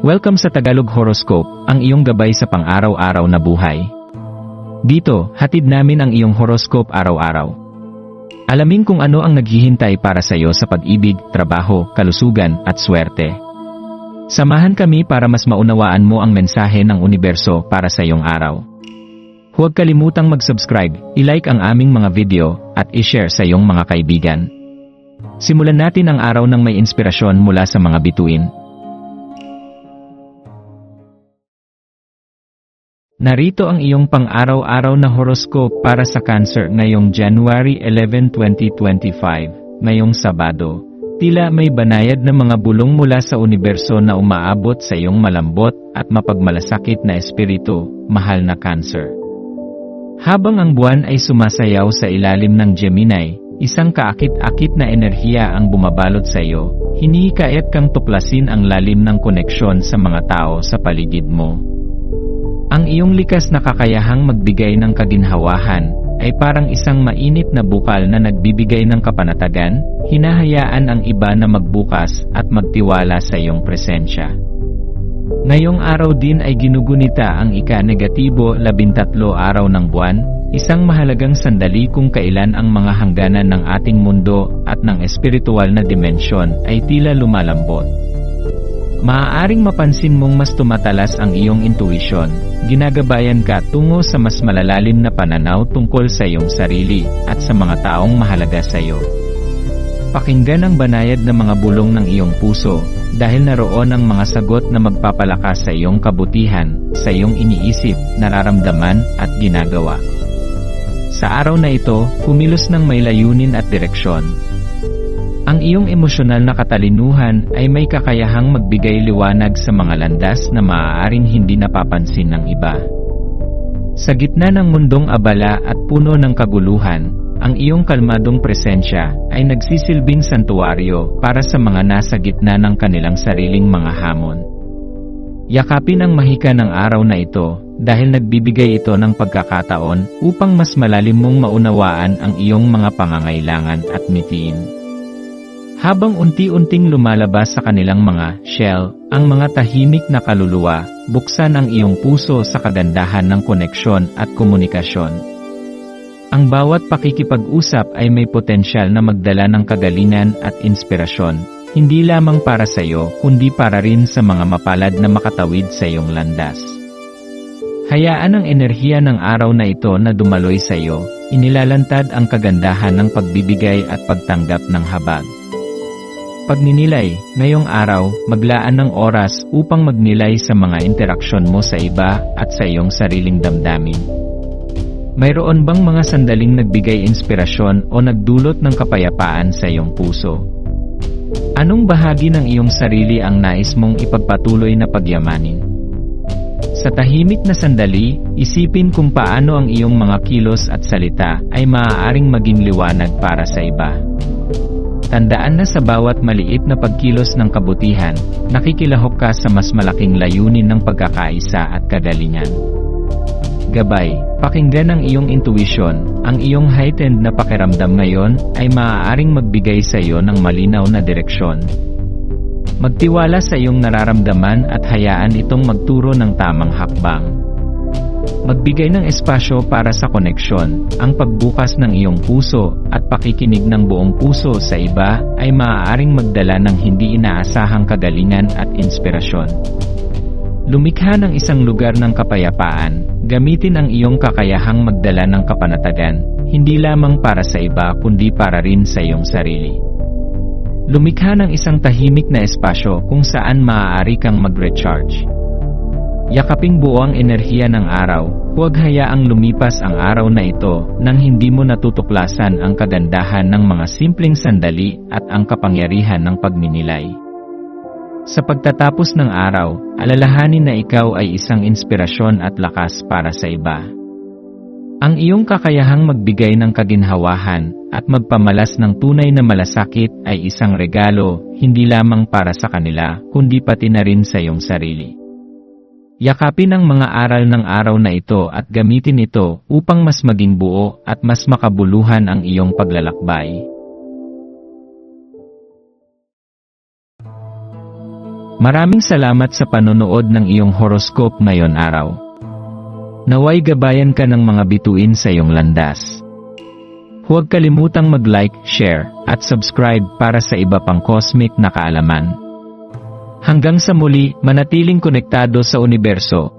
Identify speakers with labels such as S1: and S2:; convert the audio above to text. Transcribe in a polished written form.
S1: Welcome sa Tagalog Horoscope, ang iyong gabay sa pang-araw-araw na buhay. Dito, hatid namin ang iyong horoscope araw-araw. Alamin kung ano ang naghihintay para sa iyo sa pag-ibig, trabaho, kalusugan, at swerte. Samahan kami para mas maunawaan mo ang mensahe ng universo para sa iyong araw. Huwag kalimutang mag-subscribe, i-like ang aming mga video, at i-share sa iyong mga kaibigan. Simulan natin ang araw ng may inspirasyon mula sa mga bituin. Narito ang iyong pang-araw-araw na horoscope para sa Cancer ngayong January 11, 2025, ngayong Sabado. Tila may banayad na mga bulong mula sa universo na umaabot sa iyong malambot at mapagmalasakit na espiritu, mahal na Cancer. Habang ang buwan ay sumasayaw sa ilalim ng Gemini, isang kaakit-akit na enerhiya ang bumabalot sa iyo, hinihikayat kang tuklasin ang lalim ng koneksyon sa mga tao sa paligid mo. Ang iyong likas na kakayahang magbigay ng kaginhawahan ay parang isang mainit na bukal na nagbibigay ng kapanatagan, hinahayaan ang iba na magbukas at magtiwala sa iyong presensya. Ngayong araw din ay ginugunita ang ika-negatibo 13 araw ng buwan, isang mahalagang sandali kung kailan ang mga hangganan ng ating mundo at ng espiritual na dimensyon ay tila lumalambot. Maaaring mapansin mong mas tumatalas ang iyong intuisyon, ginagabayan ka tungo sa mas malalalim na pananaw tungkol sa iyong sarili at sa mga taong mahalaga sa iyo. Pakinggan ang banayad na mga bulong ng iyong puso, dahil naroon ang mga sagot na magpapalakas sa iyong kabutihan, sa iyong iniisip, nararamdaman at ginagawa. Sa araw na ito, kumilos ng may layunin at direksyon. Ang iyong emosyonal na katalinuhan ay may kakayahang magbigay liwanag sa mga landas na maaaring hindi napapansin ng iba. Sa gitna ng mundong abala at puno ng kaguluhan, ang iyong kalmadong presensya ay nagsisilbing santuwaryo para sa mga nasa gitna ng kanilang sariling mga hamon. Yakapin ang mahika ng araw na ito, dahil nagbibigay ito ng pagkakataon upang mas malalim mong maunawaan ang iyong mga pangangailangan at mithiin. Habang unti-unting lumalabas sa kanilang mga shell, ang mga tahimik na kaluluwa, buksan ang iyong puso sa kagandahan ng koneksyon at komunikasyon. Ang bawat pakikipag-usap ay may potensyal na magdala ng kagalingan at inspirasyon, hindi lamang para sa iyo kundi para rin sa mga mapalad na makatawid sa iyong landas. Hayaan ang enerhiya ng araw na ito na dumaloy sa iyo, inilalantad ang kagandahan ng pagbibigay at pagtanggap ng habag. Pagninilay, ngayong araw, maglaan ng oras upang magnilay sa mga interaksyon mo sa iba at sa iyong sariling damdamin. Mayroon bang mga sandaling nagbigay inspirasyon o nagdulot ng kapayapaan sa iyong puso? Anong bahagi ng iyong sarili ang nais mong ipagpatuloy na pagyamanin? Sa tahimik na sandali, isipin kung paano ang iyong mga kilos at salita ay maaaring maging liwanag para sa iba. Tandaan na sa bawat maliit na pagkilos ng kabutihan, nakikilahok ka sa mas malaking layunin ng pagkakaisa at kagalingan. Gabay, pakinggan ang iyong intuition, ang iyong heightened na pakiramdam ngayon ay maaaring magbigay sa iyo ng malinaw na direksyon. Magtiwala sa iyong nararamdaman at hayaan itong magturo ng tamang hakbang. Magbigay ng espasyo para sa koneksyon, ang pagbukas ng iyong puso, at pakikinig ng buong puso sa iba, ay maaaring magdala ng hindi inaasahang kagalingan at inspirasyon. Lumikha ng isang lugar ng kapayapaan, gamitin ang iyong kakayahang magdala ng kapanatagan, hindi lamang para sa iba kundi para rin sa iyong sarili. Lumikha ng isang tahimik na espasyo kung saan maaari kang mag-recharge. Yakaping buo ang enerhiya ng araw, huwag hayaang lumipas ang araw na ito nang hindi mo natutuklasan ang kagandahan ng mga simpleng sandali at ang kapangyarihan ng pagninilay. Sa pagtatapos ng araw, alalahanin na ikaw ay isang inspirasyon at lakas para sa iba. Ang iyong kakayahang magbigay ng kaginhawahan at magpamalas ng tunay na malasakit ay isang regalo, hindi lamang para sa kanila, kundi pati na rin sa iyong sarili. Yakapin ang mga aral ng araw na ito at gamitin ito upang mas maging buo at mas makabuluhan ang iyong paglalakbay. Maraming salamat sa panonood ng iyong horoscope ngayon araw. Naway gabayan ka ng mga bituin sa iyong landas. Huwag kalimutang mag-like, share, at subscribe para sa iba pang cosmic na kaalaman. Hanggang sa muli, manatiling konektado sa universo,